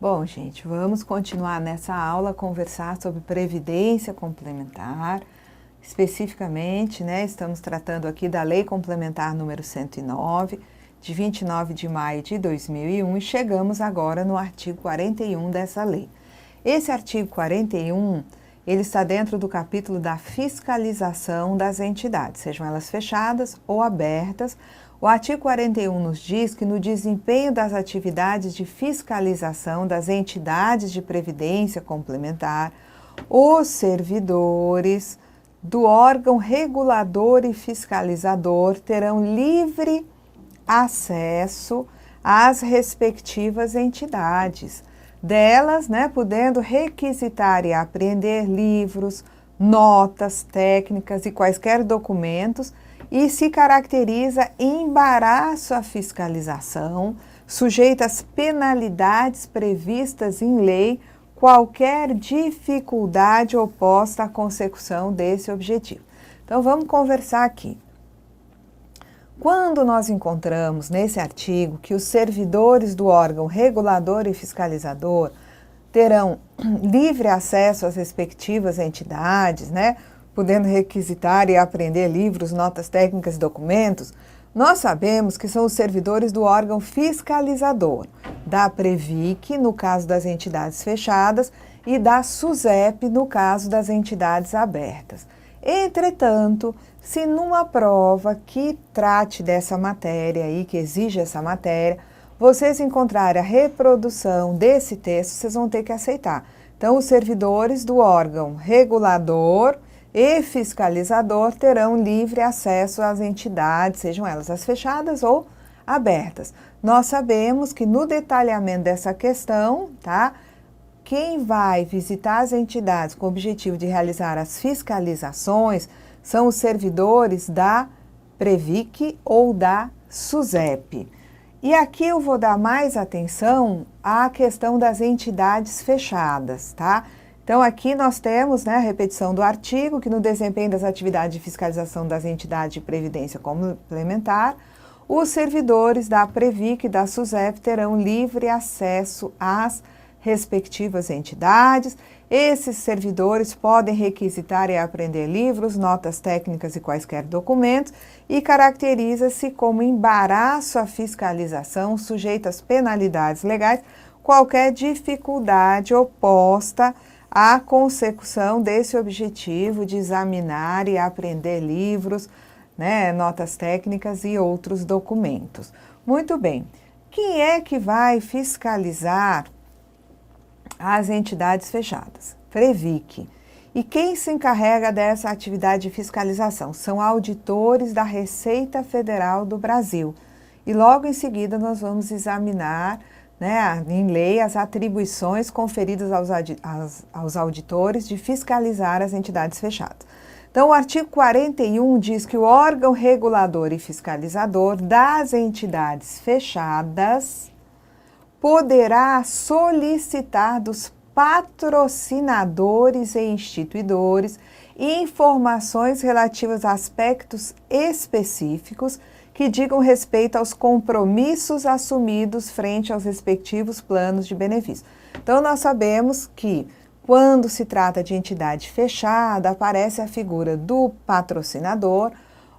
Bom, gente, vamos continuar nessa aula a conversar sobre previdência complementar. Especificamente, estamos tratando aqui da Lei Complementar número 109, de 29 de maio de 2001, e chegamos agora no artigo 41 dessa lei. Esse artigo 41, ele está dentro do capítulo da fiscalização das entidades, sejam elas fechadas ou abertas. O artigo 41 nos diz que no desempenho das atividades de fiscalização das entidades de previdência complementar, os servidores do órgão regulador e fiscalizador terão livre acesso às respectivas entidades, delas, podendo requisitar e apreender livros, notas técnicas e quaisquer documentos, e se caracteriza embaraço à fiscalização, sujeita às penalidades previstas em lei, qualquer dificuldade oposta à consecução desse objetivo. Então, vamos conversar aqui. Quando nós encontramos nesse artigo que os servidores do órgão regulador e fiscalizador terão livre acesso às respectivas entidades, podendo requisitar e apreender livros, notas técnicas e documentos, nós sabemos que são os servidores do órgão fiscalizador, da Previc, no caso das entidades fechadas, e da SUSEP, no caso das entidades abertas. Entretanto, se numa prova que trate dessa matéria aí, que exige essa matéria, vocês encontrarem a reprodução desse texto, vocês vão ter que aceitar. Então, os servidores do órgão regulador e fiscalizador terão livre acesso às entidades, sejam elas as fechadas ou abertas. Nós sabemos que no detalhamento dessa questão, quem vai visitar as entidades com o objetivo de realizar as fiscalizações são os servidores da Previc ou da SUSEP. E aqui eu vou dar mais atenção à questão das entidades fechadas, Então, aqui nós temos a repetição do artigo, que no desempenho das atividades de fiscalização das entidades de previdência complementar, os servidores da Previc e da SUSEP terão livre acesso às respectivas entidades. Esses servidores podem requisitar e apreender livros, notas técnicas e quaisquer documentos, e caracteriza-se como embaraço à fiscalização, sujeito às penalidades legais, qualquer dificuldade oposta à consecução desse objetivo de examinar e aprender livros, notas técnicas e outros documentos. Muito bem, quem é que vai fiscalizar as entidades fechadas? Previc. E quem se encarrega dessa atividade de fiscalização? São auditores da Receita Federal do Brasil. E logo em seguida nós vamos examinar em lei as atribuições conferidas aos auditores de fiscalizar as entidades fechadas. Então, o artigo 41 diz que o órgão regulador e fiscalizador das entidades fechadas poderá solicitar dos patrocinadores e instituidores informações relativas a aspectos específicos que digam respeito aos compromissos assumidos frente aos respectivos planos de benefício. Então, nós sabemos que quando se trata de entidade fechada, aparece a figura do patrocinador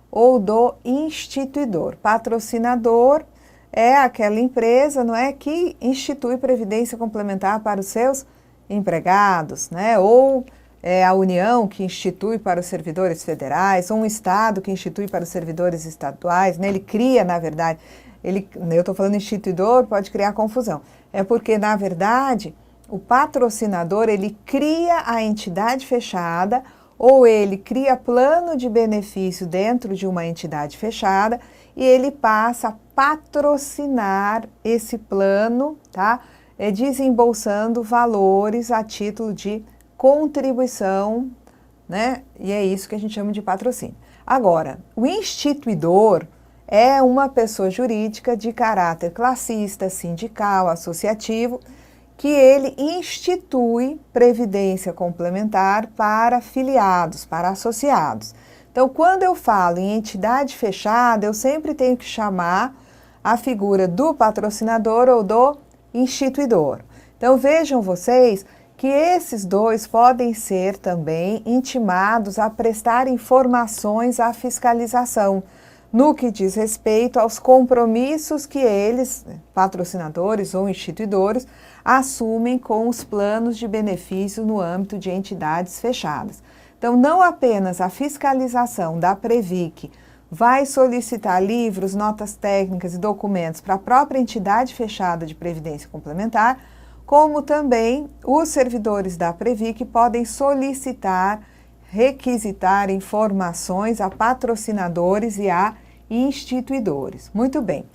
ou do instituidor. Patrocinador é aquela empresa, que institui previdência complementar para os seus empregados, ou é a União que institui para os servidores federais, ou um Estado que institui para os servidores estaduais, Ele cria, na verdade, eu estou falando instituidor, pode criar confusão. É porque, na verdade, o patrocinador, ele cria a entidade fechada, ou ele cria plano de benefício dentro de uma entidade fechada, e ele passa a patrocinar esse plano, desembolsando valores a título de contribuição, E é isso que a gente chama de patrocínio. Agora, o instituidor é uma pessoa jurídica de caráter classista, sindical, associativo, que ele institui previdência complementar para filiados, para associados. Então, quando eu falo em entidade fechada, eu sempre tenho que chamar a figura do patrocinador ou do instituidor. Então vejam vocês que esses dois podem ser também intimados a prestar informações à fiscalização, no que diz respeito aos compromissos que eles, patrocinadores ou instituidores, assumem com os planos de benefício no âmbito de entidades fechadas. Então, não apenas a fiscalização da Previc vai solicitar livros, notas técnicas e documentos para a própria entidade fechada de previdência complementar, como também os servidores da Previc podem solicitar, requisitar informações a patrocinadores e a instituidores. Muito bem.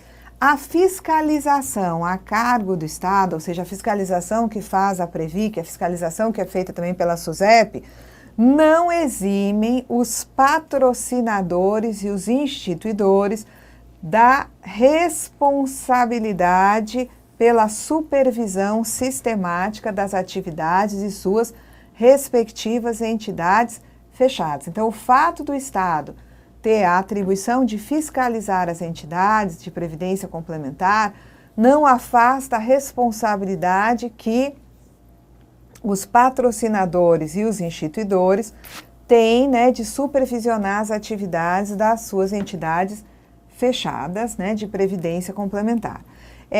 A fiscalização a cargo do Estado, ou seja, a fiscalização que faz a Previc, a fiscalização que é feita também pela SUSEP, não eximem os patrocinadores e os instituidores da responsabilidade pela supervisão sistemática das atividades de suas respectivas entidades fechadas. Então, o fato do Estado ter a atribuição de fiscalizar as entidades de previdência complementar não afasta a responsabilidade que os patrocinadores e os instituidores têm, né, de supervisionar as atividades das suas entidades fechadas, né, de previdência complementar.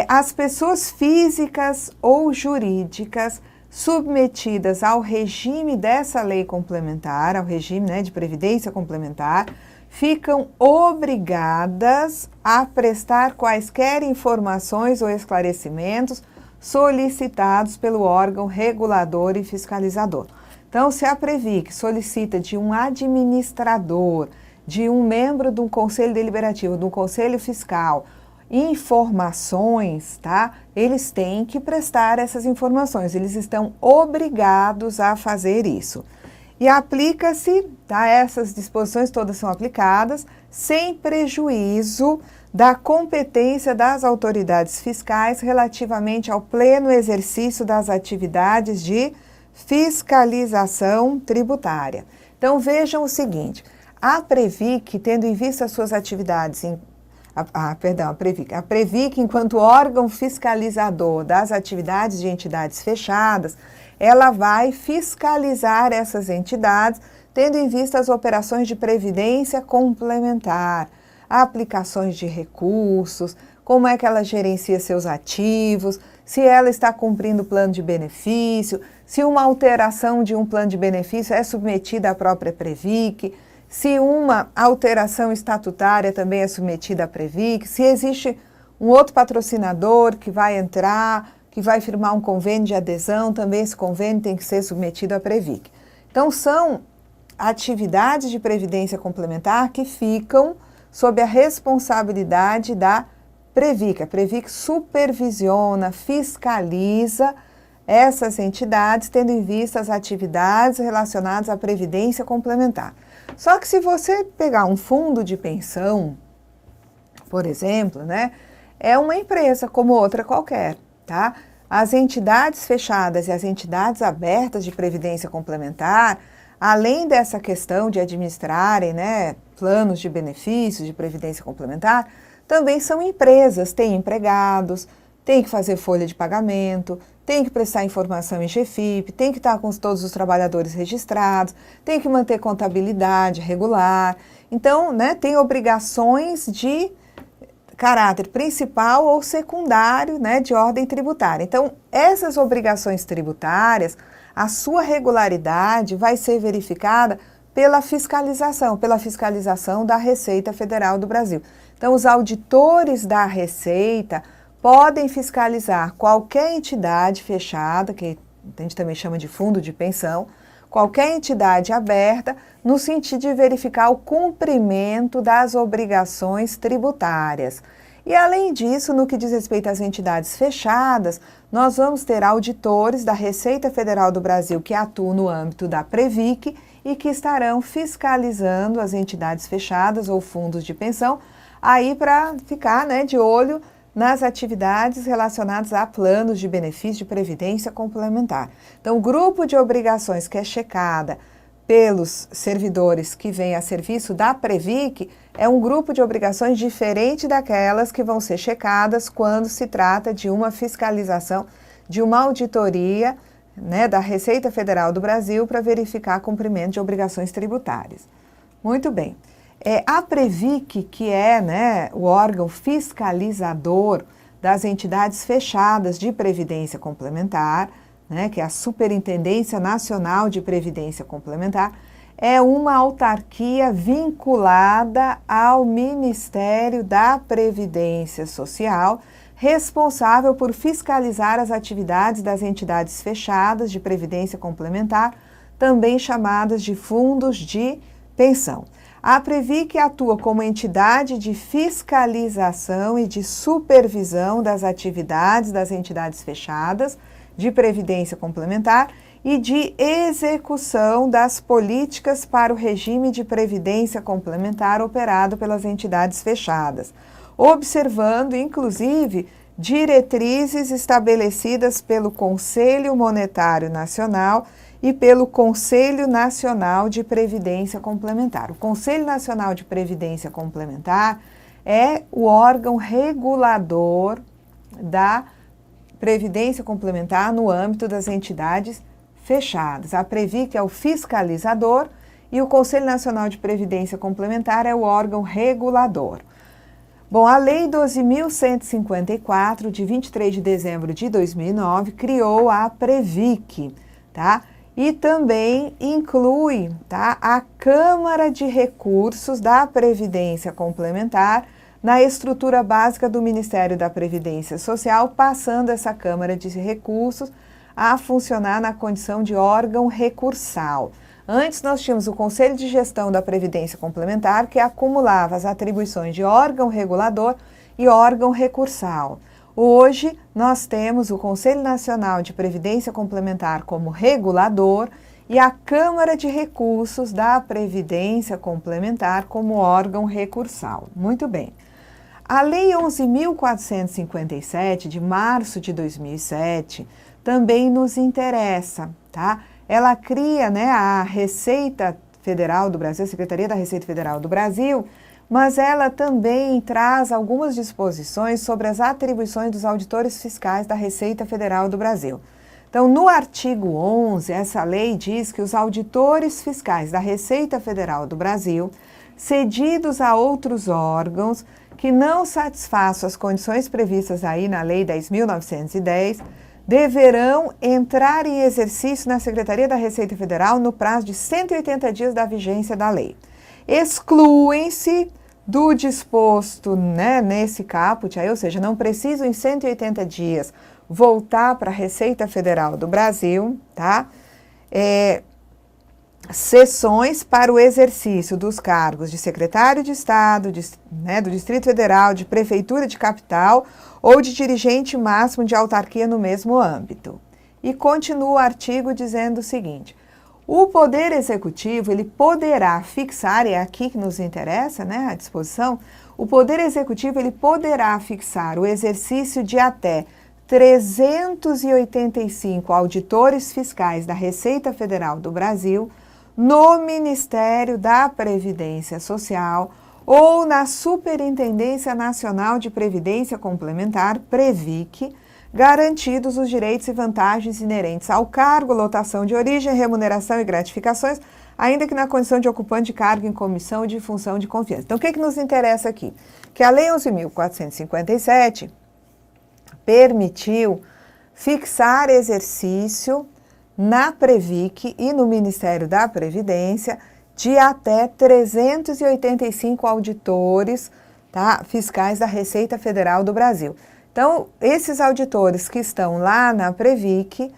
As pessoas físicas ou jurídicas submetidas ao regime dessa lei complementar, ao regime, né, de previdência complementar, ficam obrigadas a prestar quaisquer informações ou esclarecimentos solicitados pelo órgão regulador e fiscalizador. Então, se a Previc solicita de um administrador, de um membro de um conselho deliberativo, de um conselho fiscal, informações, tá? Eles têm que prestar essas informações, eles estão obrigados a fazer isso. E aplica-se, tá? Essas disposições todas são aplicadas sem prejuízo da competência das autoridades fiscais relativamente ao pleno exercício das atividades de fiscalização tributária. Então vejam o seguinte, a Previc, tendo em vista as suas atividades a Previc, enquanto órgão fiscalizador das atividades de entidades fechadas, ela vai fiscalizar essas entidades, tendo em vista as operações de previdência complementar, aplicações de recursos, como é que ela gerencia seus ativos, se ela está cumprindo o plano de benefício, se uma alteração de um plano de benefício é submetida à própria Previc, se uma alteração estatutária também é submetida à Previc, se existe um outro patrocinador que vai entrar, que vai firmar um convênio de adesão, também esse convênio tem que ser submetido à Previc. Então, são atividades de previdência complementar que ficam sob a responsabilidade da Previc. A Previc supervisiona, fiscaliza essas entidades, tendo em vista as atividades relacionadas à previdência complementar. Só que se você pegar um fundo de pensão, por exemplo, né, é uma empresa como outra qualquer, tá? As entidades fechadas e as entidades abertas de previdência complementar, além dessa questão de administrarem, né, planos de benefícios de previdência complementar, também são empresas, têm empregados, têm que fazer folha de pagamento, tem que prestar informação em GFIP, tem que estar com todos os trabalhadores registrados, tem que manter contabilidade regular. Então, né, tem obrigações de caráter principal ou secundário, né, de ordem tributária. Então, essas obrigações tributárias, a sua regularidade vai ser verificada pela fiscalização da Receita Federal do Brasil. Então, os auditores da Receita podem fiscalizar qualquer entidade fechada, que a gente também chama de fundo de pensão, qualquer entidade aberta, no sentido de verificar o cumprimento das obrigações tributárias. E, além disso, no que diz respeito às entidades fechadas, nós vamos ter auditores da Receita Federal do Brasil que atuam no âmbito da Previc e que estarão fiscalizando as entidades fechadas ou fundos de pensão, aí para ficar, né, de olho nas atividades relacionadas a planos de benefício de previdência complementar. Então, o grupo de obrigações que é checada pelos servidores que vêm a serviço da Previc é um grupo de obrigações diferente daquelas que vão ser checadas quando se trata de uma fiscalização de uma auditoria, né, da Receita Federal do Brasil para verificar cumprimento de obrigações tributárias. Muito bem. A Previc, que é, né, o órgão fiscalizador das entidades fechadas de previdência complementar, né, que é a Superintendência Nacional de Previdência Complementar, é uma autarquia vinculada ao Ministério da Previdência Social, responsável por fiscalizar as atividades das entidades fechadas de previdência complementar, também chamadas de fundos de pensão. A Previc atua como entidade de fiscalização e de supervisão das atividades das entidades fechadas de previdência complementar e de execução das políticas para o regime de previdência complementar operado pelas entidades fechadas, observando, inclusive, diretrizes estabelecidas pelo Conselho Monetário Nacional e pelo Conselho Nacional de Previdência Complementar. O Conselho Nacional de Previdência Complementar é o órgão regulador da Previdência Complementar no âmbito das entidades fechadas. A Previc é o fiscalizador e o Conselho Nacional de Previdência Complementar é o órgão regulador. Bom, a Lei 12.154, de 23 de dezembro de 2009, criou a Previc, tá? E também inclui, tá, a Câmara de Recursos da Previdência Complementar na estrutura básica do Ministério da Previdência Social, passando essa Câmara de Recursos a funcionar na condição de órgão recursal. Antes nós tínhamos o Conselho de Gestão da Previdência Complementar, que acumulava as atribuições de órgão regulador e órgão recursal. Hoje nós temos o Conselho Nacional de Previdência Complementar como regulador e a Câmara de Recursos da Previdência Complementar como órgão recursal. Muito bem. A Lei 11.457, de março de 2007, também nos interessa, tá? Ela cria, né, a Receita Federal do Brasil, a Secretaria da Receita Federal do Brasil, mas ela também traz algumas disposições sobre as atribuições dos auditores fiscais da Receita Federal do Brasil. Então, no artigo 11, essa lei diz que os auditores fiscais da Receita Federal do Brasil, cedidos a outros órgãos que não satisfaçam as condições previstas aí na Lei 10.910, deverão entrar em exercício na Secretaria da Receita Federal no prazo de 180 dias da vigência da lei. Excluem-se do disposto, né, nesse caput, aí, ou seja, não precisam em 180 dias voltar para a Receita Federal do Brasil, tá? Sessões para o exercício dos cargos de secretário de Estado, né, do Distrito Federal, de Prefeitura de Capital ou de dirigente máximo de autarquia no mesmo âmbito. E continua o artigo dizendo o seguinte: o Poder Executivo, ele poderá fixar, e é aqui que nos interessa, né, a disposição, o Poder Executivo, ele poderá fixar o exercício de até 385 auditores fiscais da Receita Federal do Brasil no Ministério da Previdência Social ou na Superintendência Nacional de Previdência Complementar, Previc, garantidos os direitos e vantagens inerentes ao cargo, lotação de origem, remuneração e gratificações, ainda que na condição de ocupante de cargo em comissão de função de confiança. Então, o que nos interessa aqui? Que a Lei 11.457 permitiu fixar exercício na Previc e no Ministério da Previdência de até 385 auditores, tá, fiscais da Receita Federal do Brasil. Então, esses auditores que estão lá na Previc,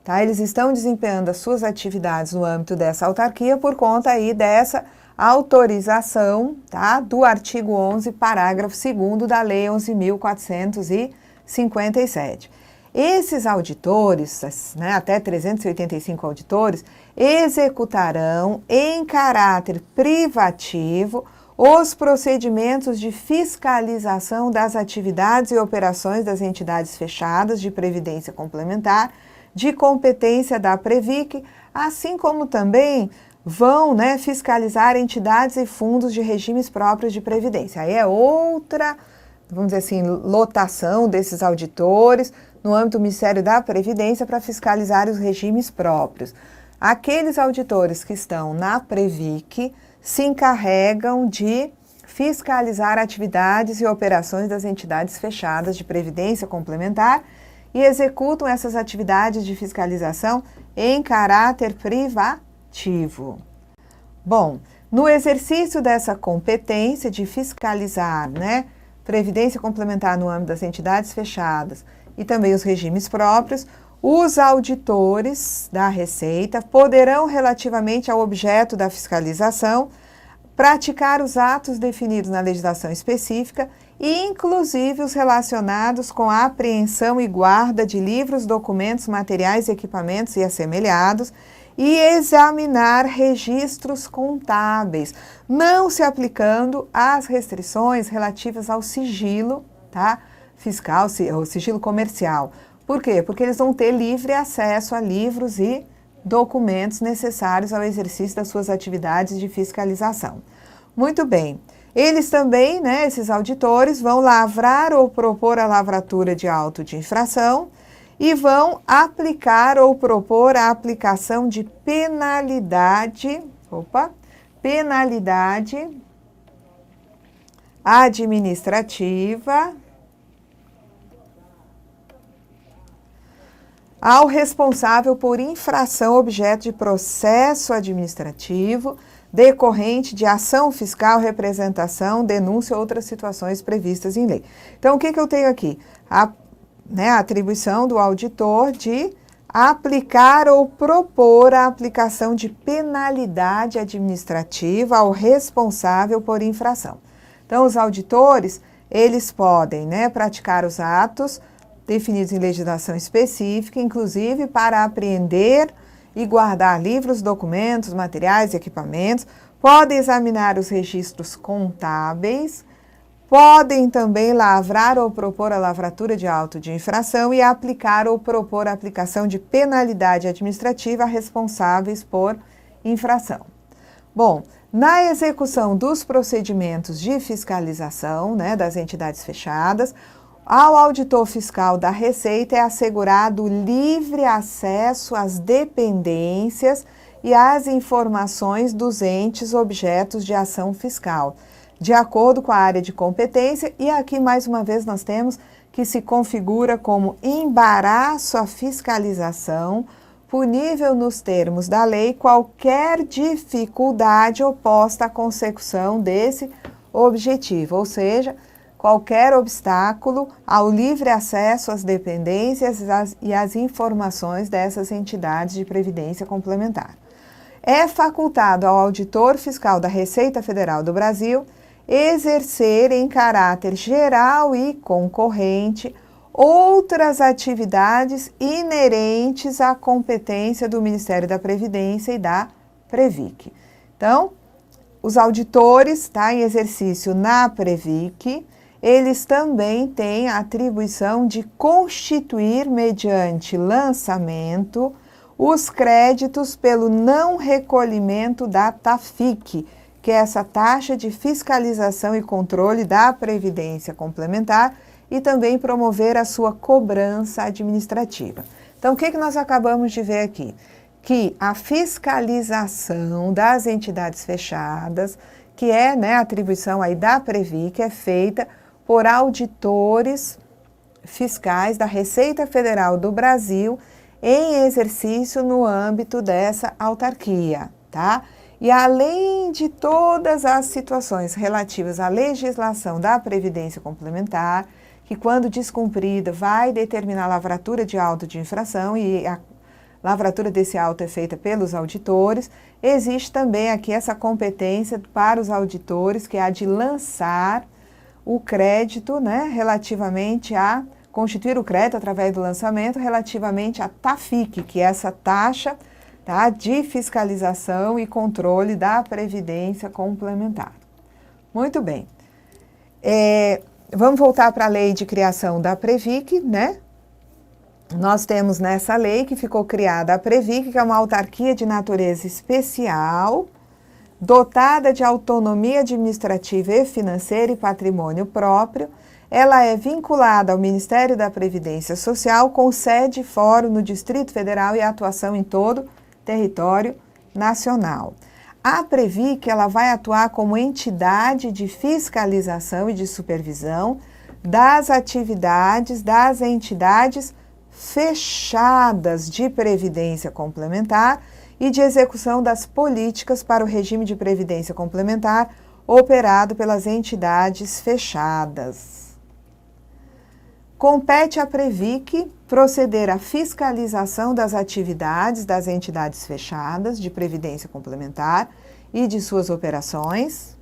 tá, eles estão desempenhando as suas atividades no âmbito dessa autarquia por conta aí dessa autorização, tá, do artigo 11, parágrafo 2º da Lei 11.457. Esses auditores, né, até 385 auditores, executarão em caráter privativo os procedimentos de fiscalização das atividades e operações das entidades fechadas de previdência complementar, de competência da Previc, assim como também vão, né, fiscalizar entidades e fundos de regimes próprios de previdência. Aí é outra, vamos dizer assim, lotação desses auditores, no âmbito do Ministério da Previdência para fiscalizar os regimes próprios. Aqueles auditores que estão na Previc se encarregam de fiscalizar atividades e operações das entidades fechadas de previdência complementar e executam essas atividades de fiscalização em caráter privativo. Bom, no exercício dessa competência de fiscalizar, previdência complementar no âmbito das entidades fechadas e também os regimes próprios, os auditores da Receita poderão, relativamente ao objeto da fiscalização, praticar os atos definidos na legislação específica, inclusive os relacionados com a apreensão e guarda de livros, documentos, materiais, equipamentos e assemelhados, e examinar registros contábeis, não se aplicando às restrições relativas ao sigilo, fiscal, ou sigilo comercial. Por quê? Porque eles vão ter livre acesso a livros e documentos necessários ao exercício das suas atividades de fiscalização. Muito bem. Eles também, esses auditores, vão lavrar ou propor a lavratura de auto de infração e vão aplicar ou propor a aplicação de penalidade administrativa ao responsável por infração objeto de processo administrativo decorrente de ação fiscal, representação, denúncia ou outras situações previstas em lei. Então, o que eu tenho aqui? A atribuição do auditor de aplicar ou propor a aplicação de penalidade administrativa ao responsável por infração. Então, os auditores, eles podem, praticar os atos definidos em legislação específica, inclusive para apreender e guardar livros, documentos, materiais e equipamentos, podem examinar os registros contábeis, podem também lavrar ou propor a lavratura de auto de infração e aplicar ou propor a aplicação de penalidade administrativa a responsáveis por infração. Bom, na execução dos procedimentos de fiscalização, das entidades fechadas, ao auditor fiscal da Receita é assegurado livre acesso às dependências e às informações dos entes objetos de ação fiscal, de acordo com a área de competência, e aqui mais uma vez nós temos que se configura como embaraço à fiscalização, punível nos termos da lei qualquer dificuldade oposta à consecução desse objetivo, ou seja, qualquer obstáculo ao livre acesso às dependências e às informações dessas entidades de previdência complementar. É facultado ao auditor fiscal da Receita Federal do Brasil exercer em caráter geral e concorrente outras atividades inerentes à competência do Ministério da Previdência e da Previc. Então, os auditores, em exercício na Previc, eles também têm a atribuição de constituir, mediante lançamento, os créditos pelo não recolhimento da TAFIC, que é essa taxa de fiscalização e controle da Previdência Complementar, e também promover a sua cobrança administrativa. Então, o que nós acabamos de ver aqui? Que a fiscalização das entidades fechadas, que é a atribuição aí da Previc, é feita por auditores fiscais da Receita Federal do Brasil em exercício no âmbito dessa autarquia, E além de todas as situações relativas à legislação da Previdência Complementar, que quando descumprida vai determinar a lavratura de auto de infração e a lavratura desse auto é feita pelos auditores, existe também aqui essa competência para os auditores, que é a de lançar o crédito, relativamente a constituir o crédito através do lançamento, relativamente à TAFIC, que é essa taxa de fiscalização e controle da Previdência Complementar. Muito bem. Vamos voltar para a lei de criação da Previc, Nós temos nessa lei que ficou criada a Previc, que é uma autarquia de natureza especial, dotada de autonomia administrativa e financeira e patrimônio próprio. ela é vinculada ao Ministério da Previdência Social, com sede e fórum no Distrito Federal e atuação em todo o território nacional. A Previc, ela vai atuar como entidade de fiscalização e de supervisão das atividades das entidades fechadas de previdência complementar e de execução das políticas para o regime de previdência complementar operado pelas entidades fechadas. Compete à Previc proceder à fiscalização das atividades das entidades fechadas de previdência complementar e de suas operações.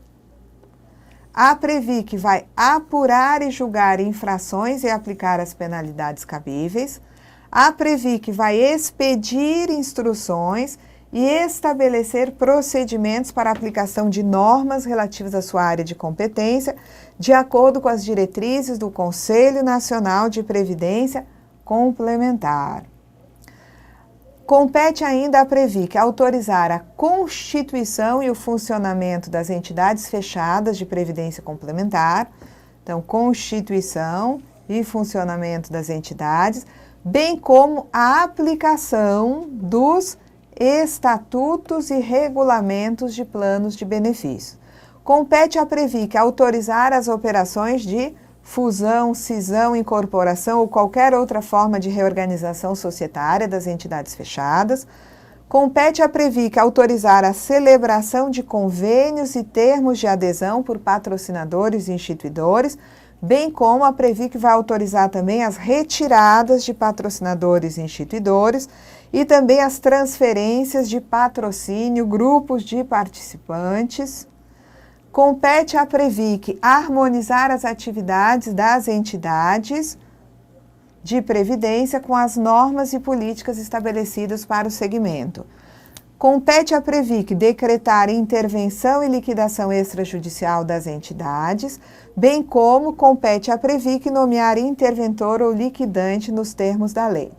A Previc vai apurar e julgar infrações e aplicar as penalidades cabíveis. A Previc vai expedir instruções e estabelecer procedimentos para a aplicação de normas relativas à sua área de competência, de acordo com as diretrizes do Conselho Nacional de Previdência Complementar. Compete ainda à Previc autorizar a constituição e o funcionamento das entidades fechadas de previdência complementar, então, constituição e funcionamento das entidades, bem como a aplicação dos estatutos e regulamentos de planos de benefícios. Compete à Previc autorizar as operações de fusão, cisão, incorporação ou qualquer outra forma de reorganização societária das entidades fechadas. Compete à Previc autorizar a celebração de convênios e termos de adesão por patrocinadores e instituidores, bem como a Previc vai autorizar também as retiradas de patrocinadores e instituidores e também as transferências de patrocínio, grupos de participantes. Compete à Previc harmonizar as atividades das entidades de previdência com as normas e políticas estabelecidas para o segmento. Compete à Previc decretar intervenção e liquidação extrajudicial das entidades, bem como compete à Previc nomear interventor ou liquidante nos termos da lei.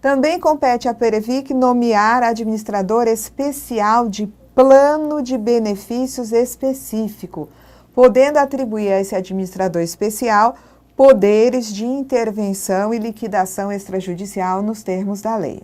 Também compete à Previc nomear administrador especial de plano de benefícios específico, podendo atribuir a esse administrador especial poderes de intervenção e liquidação extrajudicial nos termos da lei.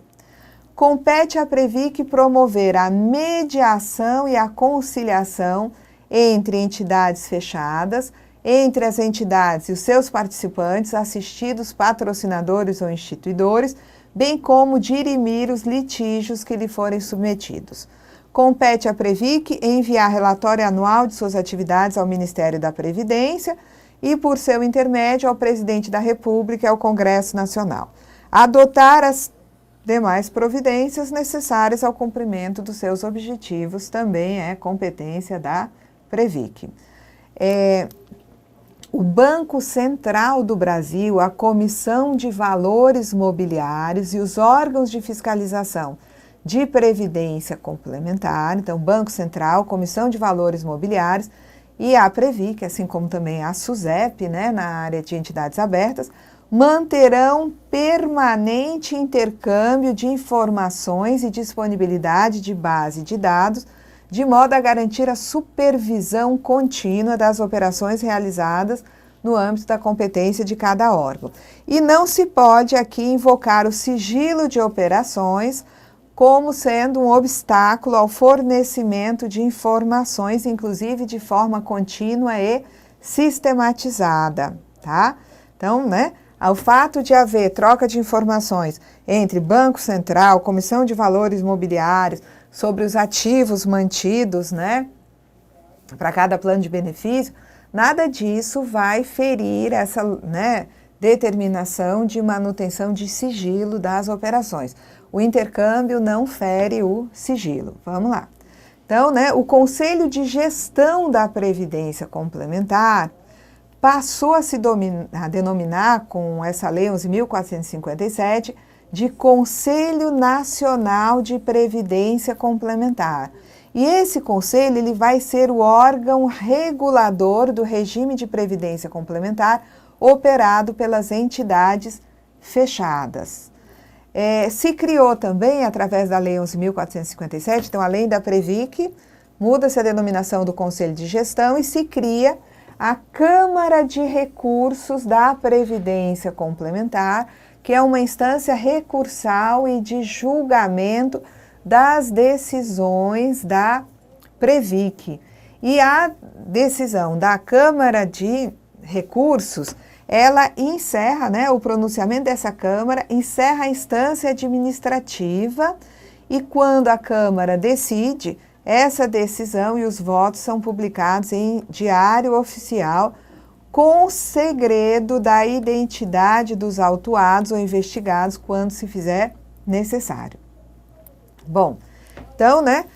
Compete à Previc promover a mediação e a conciliação entre entidades fechadas, entre as entidades e os seus participantes, assistidos, patrocinadores ou instituidores, bem como dirimir os litígios que lhe forem submetidos. Compete à Previc enviar relatório anual de suas atividades ao Ministério da Previdência e, por seu intermédio, ao Presidente da República e ao Congresso Nacional. Adotar as demais providências necessárias ao cumprimento dos seus objetivos também é competência da Previc. O Banco Central do Brasil, a Comissão de Valores Mobiliários e os órgãos de fiscalização de previdência complementar, então Banco Central, Comissão de Valores Mobiliários e a Previc, assim como também a SUSEP, né, na área de entidades abertas, manterão permanente intercâmbio de informações e disponibilidade de base de dados, de modo a garantir a supervisão contínua das operações realizadas no âmbito da competência de cada órgão. E não se pode aqui invocar o sigilo de operações como sendo um obstáculo ao fornecimento de informações, inclusive de forma contínua e sistematizada, tá? Então, né, ao fato de haver troca de informações entre Banco Central, Comissão de Valores Mobiliários, sobre os ativos mantidos, né, para cada plano de benefício, nada disso vai ferir essa, né, determinação de manutenção de sigilo das operações. O intercâmbio não fere o sigilo. Vamos lá. Então, né, o Conselho de Gestão da Previdência Complementar passou a se denominar, com essa lei 11.457, de Conselho Nacional de Previdência Complementar. E esse conselho ele vai ser o órgão regulador do regime de previdência complementar operado pelas entidades fechadas. Se criou também, através da Lei 11.457, então, além da Previc, muda-se a denominação do Conselho de Gestão e se cria a Câmara de Recursos da Previdência Complementar, que é uma instância recursal e de julgamento das decisões da Previc. E a decisão da Câmara de Recursos, ela encerra, né, o pronunciamento dessa Câmara, encerra a instância administrativa, e quando a Câmara decide, essa decisão e os votos são publicados em Diário Oficial, com segredo da identidade dos autuados ou investigados quando se fizer necessário. Bom, então, né,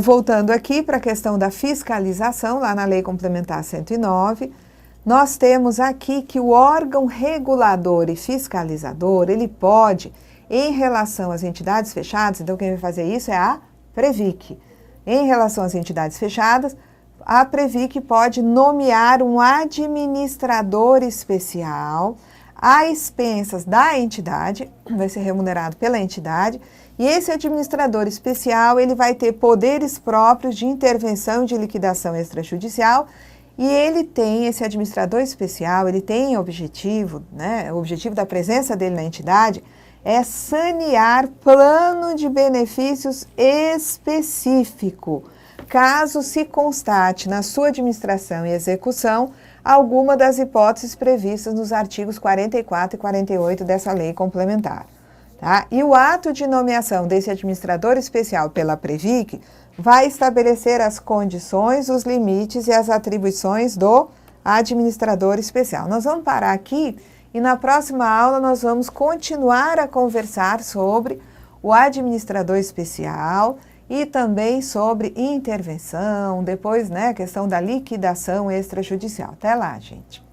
voltando aqui para a questão da fiscalização, lá na Lei Complementar 109, nós temos aqui que o órgão regulador e fiscalizador, ele pode, em relação às entidades fechadas, então quem vai fazer isso é a Previc. Em relação às entidades fechadas, a Previc pode nomear um administrador especial a expensas da entidade, vai ser remunerado pela entidade, e esse administrador especial, ele vai ter poderes próprios de intervenção e de liquidação extrajudicial, e ele tem, esse administrador especial, ele tem objetivo, né, o objetivo da presença dele na entidade é sanear plano de benefícios específico, caso se constate na sua administração e execução alguma das hipóteses previstas nos artigos 44 e 48 dessa lei complementar. Tá? E o ato de nomeação desse administrador especial pela Previc vai estabelecer as condições, os limites e as atribuições do administrador especial. Nós vamos parar aqui e na próxima aula nós vamos continuar a conversar sobre o administrador especial e também sobre intervenção, depois, né, a questão da liquidação extrajudicial. Até lá, gente!